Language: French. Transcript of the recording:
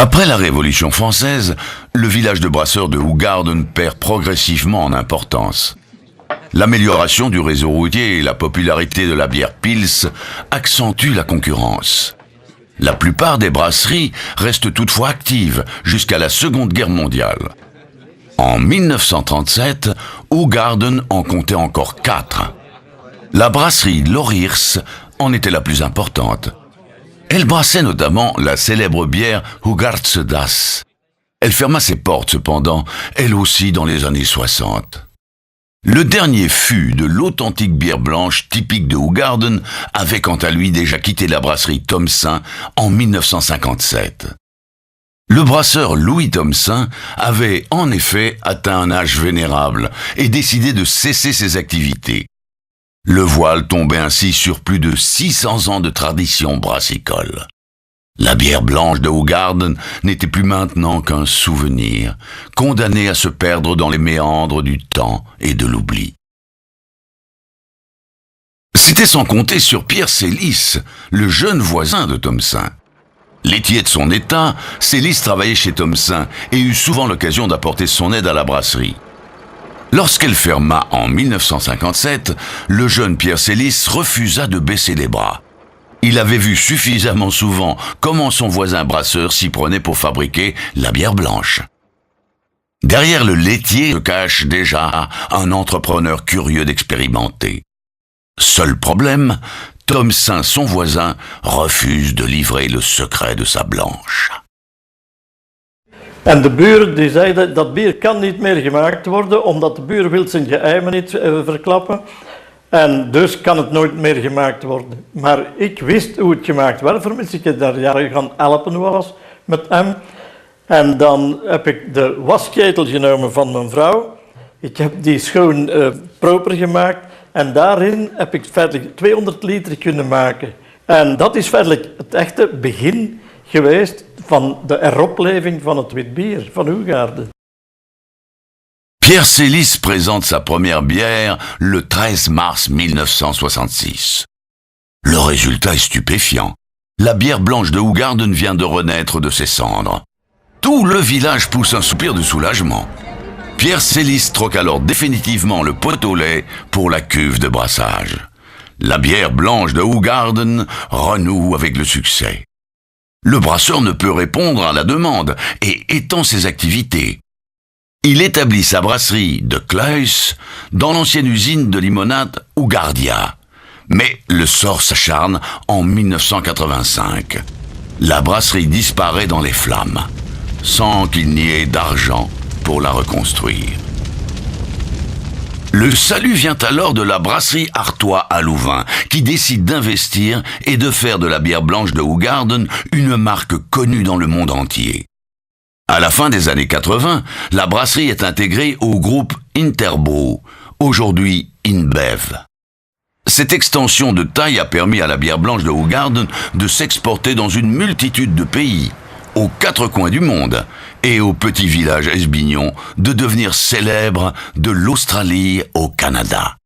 Après la Révolution française, le village de brasseurs de Hoegaarden perd progressivement en importance. L'amélioration du réseau routier et la popularité de la bière Pils accentuent la concurrence. La plupart des brasseries restent toutefois actives jusqu'à la Seconde Guerre mondiale. En 1937, Hoegaarden en comptait encore 4. La brasserie Lorirs en était la plus importante. Elle brassait notamment la célèbre bière Hoegaardse Das. Elle ferma ses portes cependant, elle aussi dans les années 60. Le dernier fût de l'authentique bière blanche typique de Hoegaarden avait quant à lui déjà quitté la brasserie Thomsen en 1957. Le brasseur Louis Thomsen avait en effet atteint un âge vénérable et décidé de cesser ses activités. Le voile tombait ainsi sur plus de 600 ans de tradition brassicole. La bière blanche de Hoegaarden n'était plus maintenant qu'un souvenir, condamné à se perdre dans les méandres du temps et de l'oubli. C'était sans compter sur Pierre Célis, le jeune voisin de Thomsen. Laitier de son état, Célis travaillait chez Thomsen et eut souvent l'occasion d'apporter son aide à la brasserie. Lorsqu'elle ferma en 1957, le jeune Pierre Célis refusa de baisser les bras. Il avait vu suffisamment souvent comment son voisin brasseur s'y prenait pour fabriquer la bière blanche. Derrière le laitier se cache déjà un entrepreneur curieux d'expérimenter. Seul problème, Thomsen, son voisin, refuse de livrer le secret de sa blanche. En de buur die zeiden dat bier kan niet meer gemaakt worden omdat de buur wil zijn geheimen niet verklappen. En dus kan het nooit meer gemaakt worden. Maar ik wist hoe het gemaakt werd, vermits ik daar jaren gaan helpen was met hem. En dan heb ik de wasketel genomen van mijn vrouw. Ik heb die schoon proper gemaakt. En daarin heb ik feitelijk 200 liter kunnen maken. En dat is feitelijk het echte begin geweest van de heropleving van het wit bier van Hoegaarden. Pierre Célis présente sa première bière le 13 mars 1966. Le résultat est stupéfiant. La bière blanche de Hoegaarden vient de renaître de ses cendres. Tout le village pousse un soupir de soulagement. Pierre Célis troque alors définitivement le pot au lait pour la cuve de brassage. La bière blanche de Hoegaarden renoue avec le succès. Le brasseur ne peut répondre à la demande et étend ses activités. Il établit sa brasserie de Kluis dans l'ancienne usine de limonade Hoegaardia. Mais le sort s'acharne en 1985. La brasserie disparaît dans les flammes, sans qu'il n'y ait d'argent pour la reconstruire. Le salut vient alors de la brasserie Artois à Louvain, qui décide d'investir et de faire de la bière blanche de Hoegaarden une marque connue dans le monde entier. À la fin des années 80, la brasserie est intégrée au groupe Interbrew, aujourd'hui InBev. Cette extension de taille a permis à la bière blanche de Hoegaarden de s'exporter dans une multitude de pays, aux 4 coins du monde, et au petit village Esbignon de devenir célèbre de l'Australie au Canada.